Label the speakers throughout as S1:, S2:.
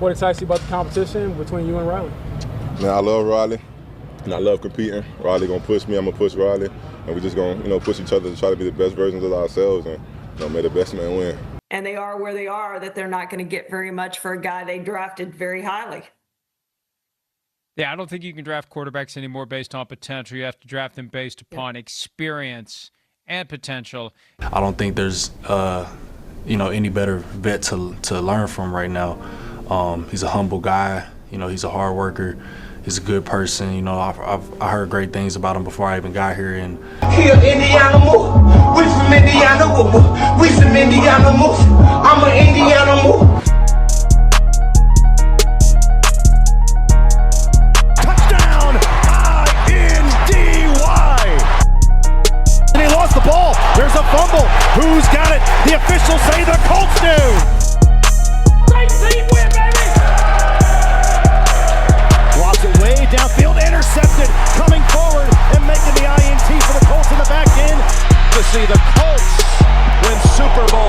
S1: What excites you about the competition between you and Riley?
S2: Man, I love Riley, and I love competing. Riley gonna push me, I'm gonna push Riley, and we just gonna push each other to try to be the best versions of ourselves, and may the best man win.
S3: And they are where they are, that they're not going to get very much for a guy they drafted very highly.
S4: Yeah, I don't think you can draft quarterbacks anymore based on potential. You have to draft them based upon experience and potential.
S5: I don't think there's any better vet to learn from right now. He's a humble guy. He's a hard worker. He's a good person. I heard great things about him before I even got here. And
S6: here, Indiana move. We from Indiana. We from Indiana move. I'm an Indiana move.
S7: Touchdown, I-N-D-Y. And he lost the ball. There's a fumble. Who's got it? The officials say the Colts do. Right seat win, baby. Lobs it way downfield, intercepted, coming forward and making the INT for the Colts in the back end. To see the Colts win Super Bowl.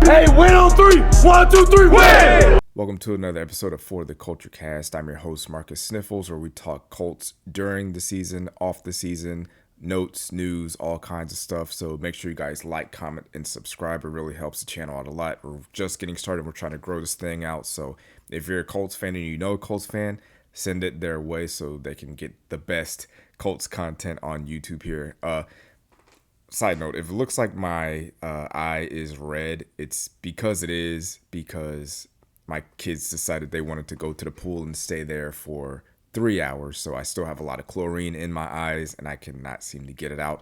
S7: Hey, win on three. 1, 2, 3, win!
S8: Welcome to another episode of For the Culture Cast. I'm your host, Marcus Sniffles, where we talk Colts during the season, off the season, notes, news, all kinds of stuff. So make sure you guys like, comment, and subscribe. It really helps the channel out a lot. We're just getting started. We're trying to grow this thing out. So if you're a Colts fan and you know a Colts fan, send it their way so they can get the best Colts content on YouTube here. Side note, if it looks like my eye is red, it's because my kids decided they wanted to go to the pool and stay there for 3 hours. So I still have a lot of chlorine in my eyes and I cannot seem to get it out.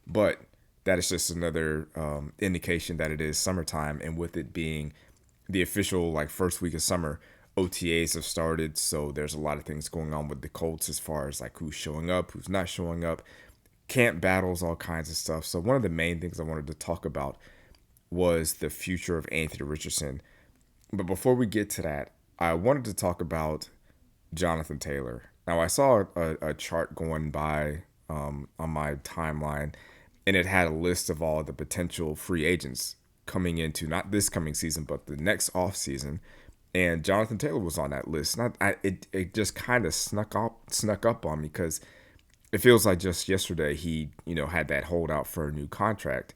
S8: But that is just another indication that it is summertime. And with it being the official first week of summer, OTAs have started. So there's a lot of things going on with the Colts as far as who's showing up, who's not showing up, camp battles, all kinds of stuff. So one of the main things I wanted to talk about was the future of Anthony Richardson. But before we get to that, I wanted to talk about Jonathan Taylor. Now, I saw a chart going by on my timeline, and it had a list of all the potential free agents coming into not this coming season, but the next offseason. And Jonathan Taylor was on that list. And it just kind of snuck up on me because it feels like just yesterday he had that holdout for a new contract,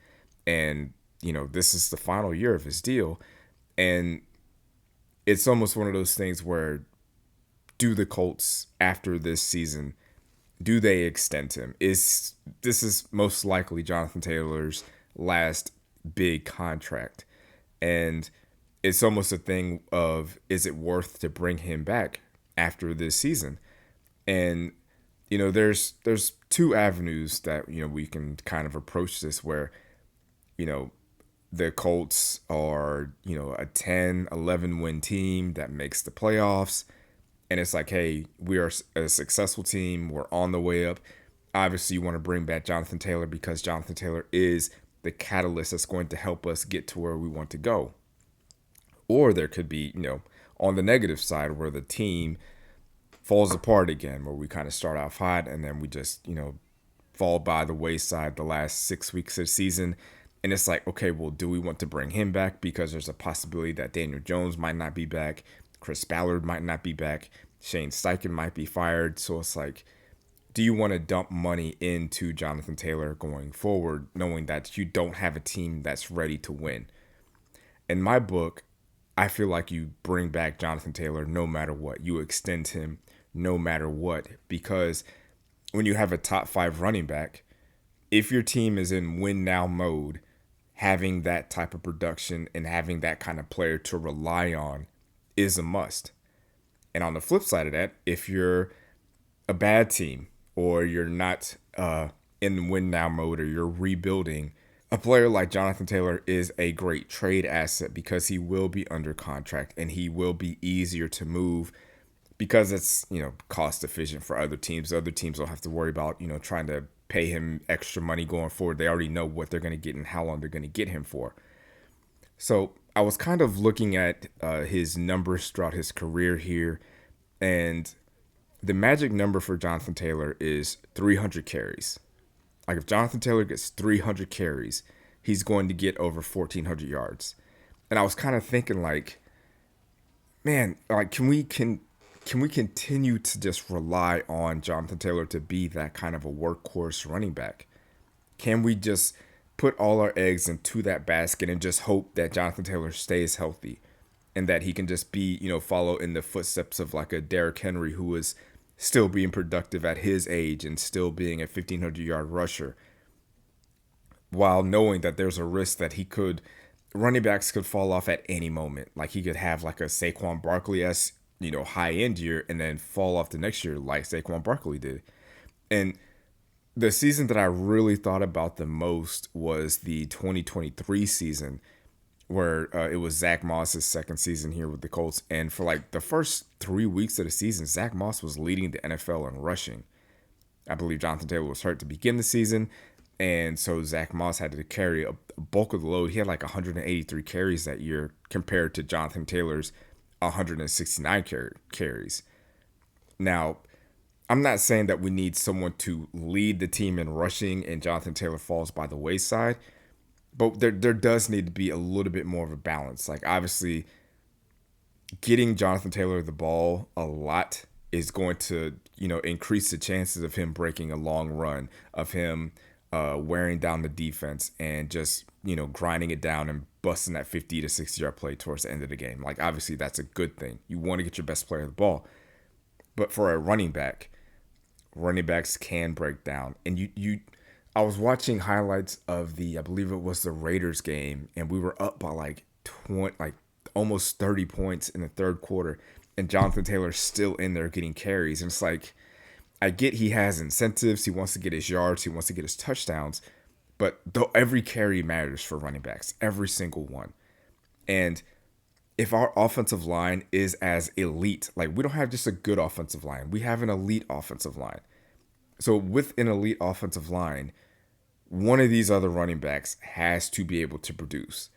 S8: and this is the final year of his deal, and it's almost one of those things where, do the Colts after this season, do they extend him? This is most likely Jonathan Taylor's last big contract, and it's almost a thing of, is it worth to bring him back after this season? And there's two avenues that we can kind of approach this, where the Colts are a 10-11 win team that makes the playoffs, and it's like, hey, we are a successful team, we're on the way up. Obviously you want to bring back Jonathan Taylor because Jonathan Taylor is the catalyst that's going to help us get to where we want to go. Or there could be on the negative side, where the team falls apart again, where we kind of start off hot and then we just fall by the wayside the last 6 weeks of the season. And it's like, okay, well, do we want to bring him back? Because there's a possibility that Daniel Jones might not be back. Chris Ballard might not be back. Shane Steichen might be fired. So it's like, do you want to dump money into Jonathan Taylor going forward, knowing that you don't have a team that's ready to win? In my book, I feel like you bring back Jonathan Taylor no matter what. You extend him no matter what. Because when you have a top 5 running back, if your team is in win now mode, having that type of production and having that kind of player to rely on is a must. And on the flip side of that, if you're a bad team or you're not in win now mode or you're rebuilding, a player like Jonathan Taylor is a great trade asset because he will be under contract and he will be easier to move because it's, cost efficient for other teams. Other teams don't have to worry about, trying to pay him extra money going forward. They already know what they're going to get and how long they're going to get him for. So I was kind of looking at his numbers throughout his career here, and the magic number for Jonathan Taylor is 300 carries. Like, if Jonathan Taylor gets 300 carries, he's going to get over 1,400 yards. And I was kind of thinking, man, like, can we continue to just rely on Jonathan Taylor to be that kind of a workhorse running back? Can we just put all our eggs into that basket and just hope that Jonathan Taylor stays healthy and that he can just be, follow in the footsteps of like a Derrick Henry, who is still being productive at his age and still being a 1,500-yard rusher, while knowing that there's a risk that running backs could fall off at any moment. Like, he could have like a Saquon Barkley-esque, high-end year and then fall off the next year like Saquon Barkley did. And the season that I really thought about the most was the 2023 season, where it was Zach Moss's second season here with the Colts. And for like the first 3 weeks of the season, Zach Moss was leading the NFL in rushing. I believe Jonathan Taylor was hurt to begin the season, and so Zach Moss had to carry a bulk of the load. He had like 183 carries that year compared to Jonathan Taylor's 169 carries. Now, I'm not saying that we need someone to lead the team in rushing and Jonathan Taylor falls by the wayside, but there does need to be a little bit more of a balance. Like, obviously, getting Jonathan Taylor the ball a lot is going to, increase the chances of him breaking a long run, of him wearing down the defense and just, grinding it down and busting that 50 to 60-yard play towards the end of the game. Like, obviously, that's a good thing. You want to get your best player the ball. But for a running back, running backs can break down. And I was watching highlights of I believe it was the Raiders game, and we were up by like almost 30 points in the third quarter, and Jonathan Taylor's still in there getting carries. And it's like, I get he has incentives, he wants to get his yards, he wants to get his touchdowns, but every carry matters for running backs, every single one. And if our offensive line is as elite, like, we don't have just a good offensive line, we have an elite offensive line. So with an elite offensive line, one of these other running backs has to be able to produce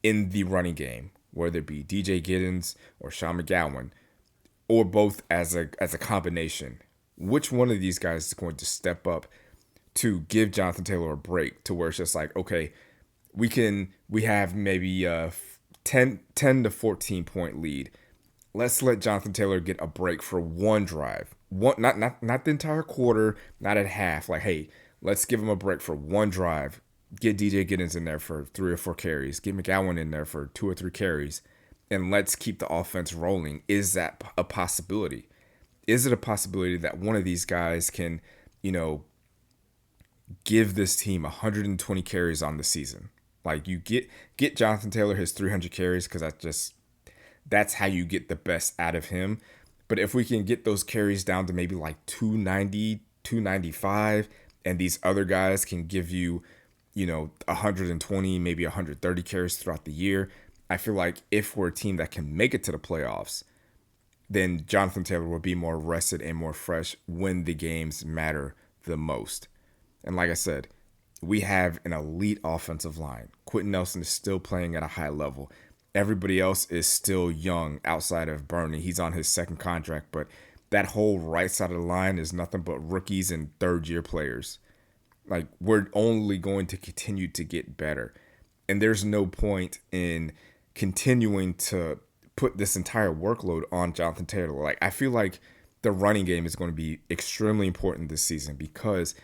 S8: in the running game, whether it be DJ Giddens or Sean McGowan, or both as a combination. Which one of these guys is going to step up to give Jonathan Taylor a break, to where it's just like, okay, we have maybe a 10 to 14 point lead. Let's let Jonathan Taylor get a break for one drive. Not the entire quarter, not at half. Like, hey, let's give him a break for one drive. Get DJ Giddens in there for 3 or 4 carries. Get McGowan in there for 2 or 3 carries. And let's keep the offense rolling. Is that a possibility? Is it a possibility that one of these guys can, give this team 120 carries on the season? Like, you get Jonathan Taylor his 300 carries, because that's how you get the best out of him. But if we can get those carries down to maybe like 290, 295, and these other guys can give you, 120, maybe 130 carries throughout the year, I feel like if we're a team that can make it to the playoffs, then Jonathan Taylor will be more rested and more fresh when the games matter the most. And like I said, we have an elite offensive line. Quentin Nelson is still playing at a high level. Everybody else is still young outside of Burney. He's on his second contract, but that whole right side of the line is nothing but rookies and third-year players. Like, we're only going to continue to get better. And there's no point in continuing to put this entire workload on Jonathan Taylor. Like, I feel like the running game is going to be extremely important this season, because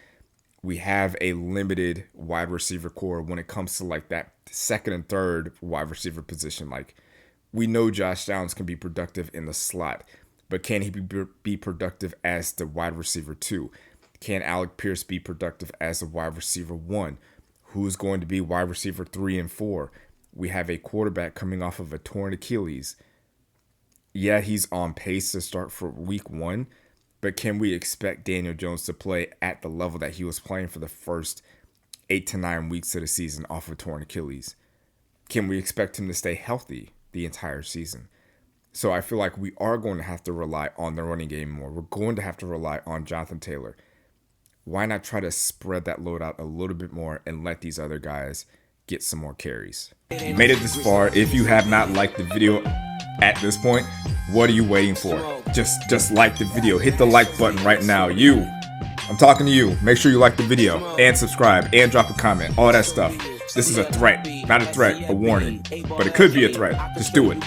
S8: we have a limited wide receiver core when it comes to like that second and third wide receiver position. Like, we know Josh Downs can be productive in the slot, but can he be productive as the wide receiver 2? Can Alec Pierce be productive as the wide receiver 1? Who's going to be wide receiver 3 and 4? We have a quarterback coming off of a torn Achilles. Yeah, he's on pace to start for week 1, but can we expect Daniel Jones to play at the level that he was playing for the first 8 to 9 weeks of the season off of torn Achilles? Can we expect him to stay healthy the entire season? So I feel like we are going to have to rely on the running game more. We're going to have to rely on Jonathan Taylor. Why not try to spread that load out a little bit more and let these other guys get some more carries? You made it this far. If you have not liked the video at this point, what are you waiting for? Just like the video. Hit the like button right now. I'm talking to you. Make sure you like the video and subscribe and drop a comment. All that stuff. This is a threat. Not a threat, a warning. But it could be a threat. Just do it.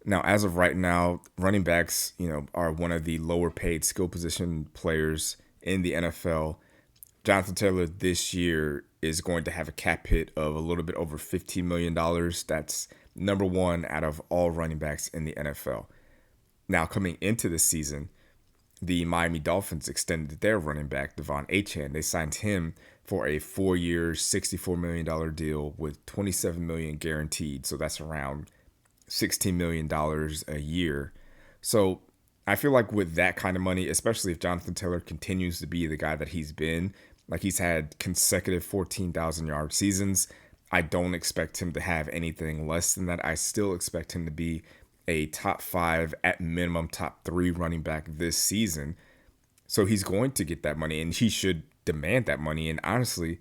S8: Now, as of right now, running backs, are one of the lower paid skill position players in the NFL. Jonathan Taylor this year is going to have a cap hit of a little bit over $15 million. That's number one out of all running backs in the NFL. Now, coming into the season, the Miami Dolphins extended their running back, Devon Achane. They signed him for a 4-year, $64 million deal with $27 million guaranteed. So that's around $16 million a year. So I feel like with that kind of money, especially if Jonathan Taylor continues to be the guy that he's been, like he's had consecutive 14,000-yard seasons, I don't expect him to have anything less than that. I still expect him to be a top 5, at minimum top 3 running back this season. So he's going to get that money, and he should demand that money. And honestly,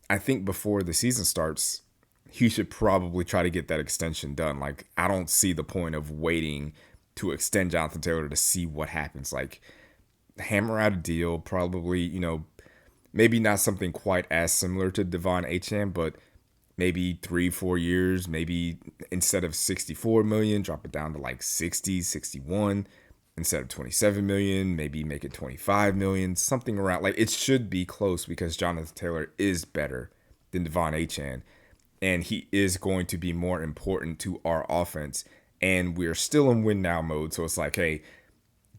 S8: I think before the season starts, he should probably try to get that extension done. Like, I don't see the point of waiting to extend Jonathan Taylor to see what happens. Like, hammer out a deal, probably, maybe not something quite as similar to Devon Achane, but maybe 3-4 years, maybe instead of 64 million, drop it down to like 60, 61. Instead of 27 million, maybe make it 25 million, something around. Like, it should be close because Jonathan Taylor is better than Devon Achane, and he is going to be more important to our offense. And we're still in win now mode. So it's like, hey,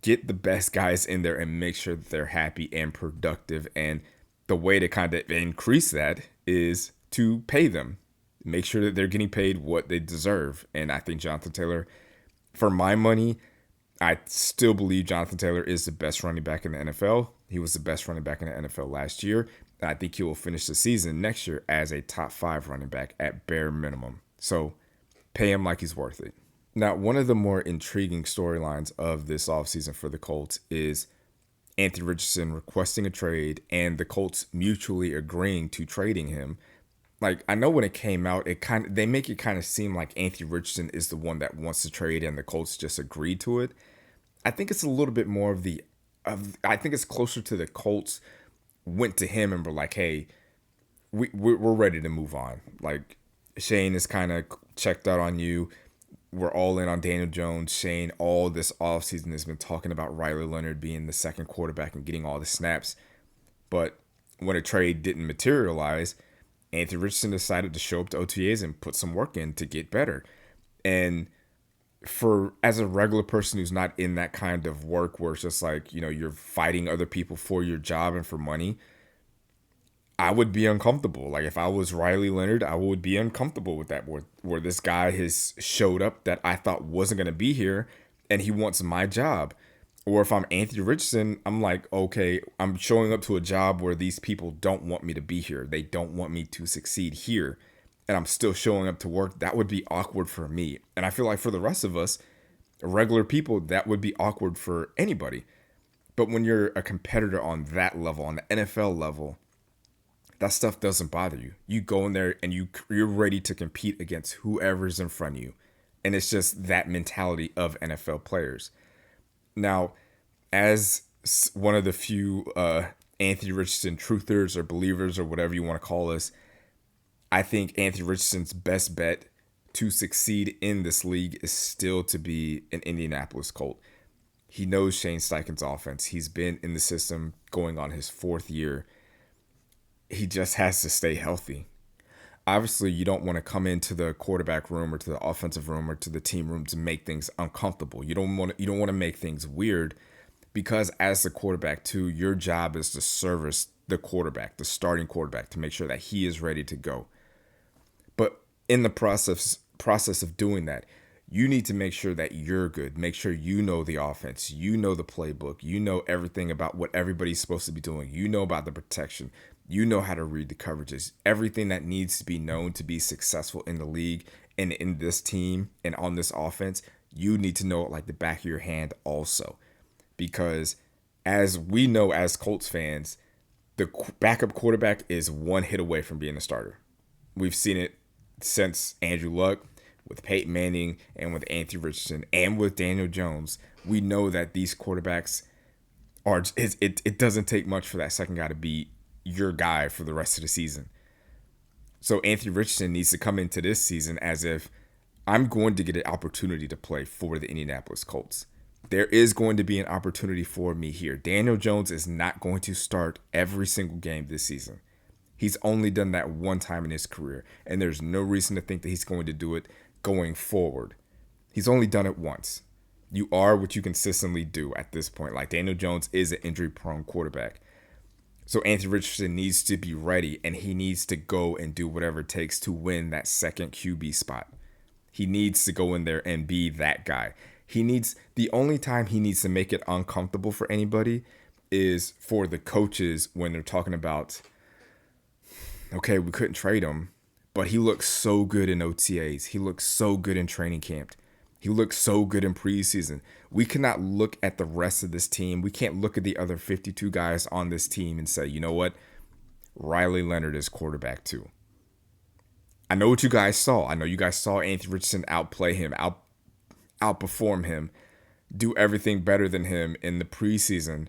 S8: get the best guys in there and make sure that they're happy and productive. And the way to kind of increase that is to pay them. Make sure that they're getting paid what they deserve. And I think Jonathan Taylor, for my money, I still believe Jonathan Taylor is the best running back in the NFL. He was the best running back in the NFL last year. And I think he will finish the season next year as a top 5 running back at bare minimum. So pay him like he's worth it. Now, one of the more intriguing storylines of this offseason for the Colts is Anthony Richardson requesting a trade and the Colts mutually agreeing to trading him. Like, I know when it came out, they make it kind of seem like Anthony Richardson is the one that wants to trade and the Colts just agreed to it. I think it's a little bit more I think it's closer to the Colts went to him and were like, hey, we're ready to move on. Like, Shane is kind of checked out on you. We're all in on Daniel Jones. Shane, all this offseason has been talking about Riley Leonard being the second quarterback and getting all the snaps. But when a trade didn't materialize, Anthony Richardson decided to show up to OTAs and put some work in to get better. And as a regular person who's not in that kind of work where it's just like, you're fighting other people for your job and for money, I would be uncomfortable. Like, if I was Riley Leonard, I would be uncomfortable with that, where this guy has showed up that I thought wasn't going to be here and he wants my job. Or if I'm Anthony Richardson, I'm like, okay, I'm showing up to a job where these people don't want me to be here. They don't want me to succeed here. And I'm still showing up to work. That would be awkward for me. And I feel like for the rest of us, regular people, that would be awkward for anybody. But when you're a competitor on that level, on the NFL level, that stuff doesn't bother you. You go in there and you're ready to compete against whoever's in front of you. And it's just that mentality of NFL players. Now, as one of the few Anthony Richardson truthers or believers or whatever you want to call us, I think Anthony Richardson's best bet to succeed in this league is still to be an Indianapolis Colt. He knows Shane Steichen's offense. He's been in the system going on his 4th year. He just has to stay healthy. Obviously, you don't want to come into the quarterback room or to the offensive room or to the team room to make things uncomfortable. You don't want to make things weird, because as the quarterback too, your job is to service the quarterback, the starting quarterback, to make sure that he is ready to go. But in the process of doing that, you need to make sure that you're good. Make sure you know the offense. You know the playbook. You know everything about what everybody's supposed to be doing. You know about the protection. You know how to read the coverages. Everything that needs to be known to be successful in the league and in this team and on this offense, you need to know it like the back of your hand also. Because as we know as Colts fans, the backup quarterback is one hit away from being a starter. We've seen it since Andrew Luck, with Peyton Manning, and with Anthony Richardson, and with Daniel Jones. We know that these quarterbacks it doesn't take much for that second guy to be your guy for the rest of the season. So Anthony Richardson needs to come into this season as if, I'm going to get an opportunity to play for the Indianapolis Colts. There is going to be an opportunity for me here. Daniel Jones is not going to start every single game this season. He's only done that one time in his career, and there's no reason to think that he's going to do it going forward. He's only done it once. You are what you consistently do at this point. Like, Daniel Jones is an injury-prone quarterback. So Anthony Richardson needs to be ready, and he needs to go and do whatever it takes to win that second QB spot. He needs to go in there and be that guy. The only time he needs to make it uncomfortable for anybody is for the coaches when they're talking about, okay, we couldn't trade him, but he looks so good in OTAs. He looks so good in training camp. He looks so good in preseason. We cannot look at the rest of this team. We can't look at the other 52 guys on this team and say, you know what? Riley Leonard is quarterback too. I know what you guys saw. I know you guys saw Anthony Richardson outplay him, outperform him, do everything better than him in the preseason.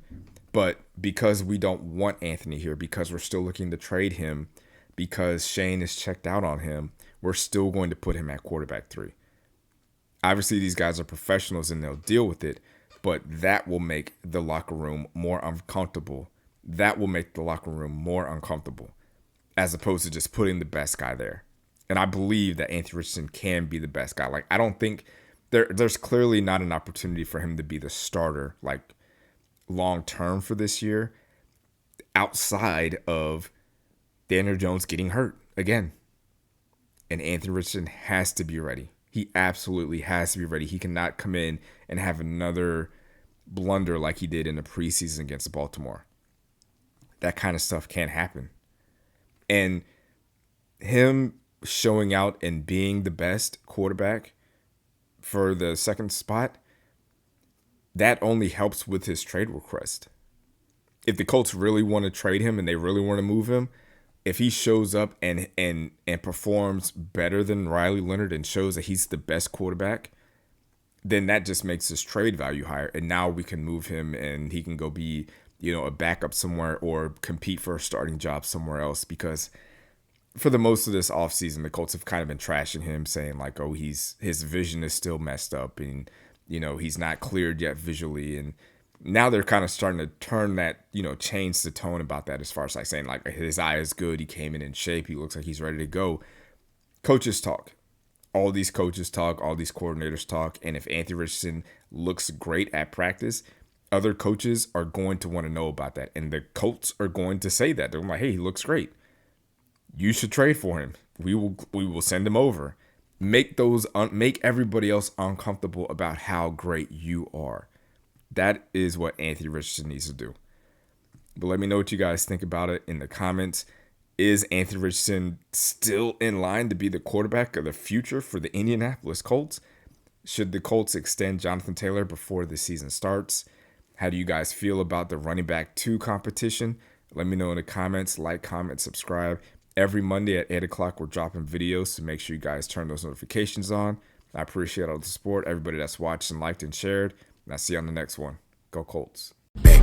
S8: But because we don't want Anthony here, because we're still looking to trade him, because Shane is checked out on him, we're still going to put him at quarterback 3. Obviously, these guys are professionals and they'll deal with it, but that will make the locker room more uncomfortable. That will make the locker room more uncomfortable as opposed to just putting the best guy there. And I believe that Anthony Richardson can be the best guy. Like, I don't think there's clearly not an opportunity for him to be the starter, like, long term for this year, outside of Daniel Jones getting hurt again. And Anthony Richardson has to be ready. He absolutely has to be ready. He cannot come in and have another blunder like he did in the preseason against Baltimore. That kind of stuff can't happen. And him showing out and being the best quarterback for the second spot, that only helps with his trade request. If the Colts really want to trade him and they really want to move him, if he shows up and performs better than Riley Leonard and shows that he's the best quarterback, then that just makes his trade value higher. And now we can move him and he can go be, a backup somewhere or compete for a starting job somewhere else. Because for the most of this offseason, the Colts have kind of been trashing him, saying like, oh, his vision is still messed up and, he's not cleared yet visually. And now they're kind of starting to turn that, change the tone about that, as far as like saying like his eye is good. He came in shape. He looks like he's ready to go. Coaches talk. All these coaches talk. All these coordinators talk. And if Anthony Richardson looks great at practice, other coaches are going to want to know about that. And the Colts are going to say that. They're like, hey, he looks great. You should trade for him. We will send him over. Make everybody else uncomfortable about how great you are. That is what Anthony Richardson needs to do. But let me know what you guys think about it in the comments. Is Anthony Richardson still in line to be the quarterback of the future for the Indianapolis Colts? Should the Colts extend Jonathan Taylor before the season starts? How do you guys feel about the running back 2 competition? Let me know in the comments. Like, comment, subscribe. Every Monday at 8 o'clock, we're dropping videos, so make sure you guys turn those notifications on. I appreciate all the support, everybody that's watched and liked and shared. And I'll see you on the next one. Go Colts. Big.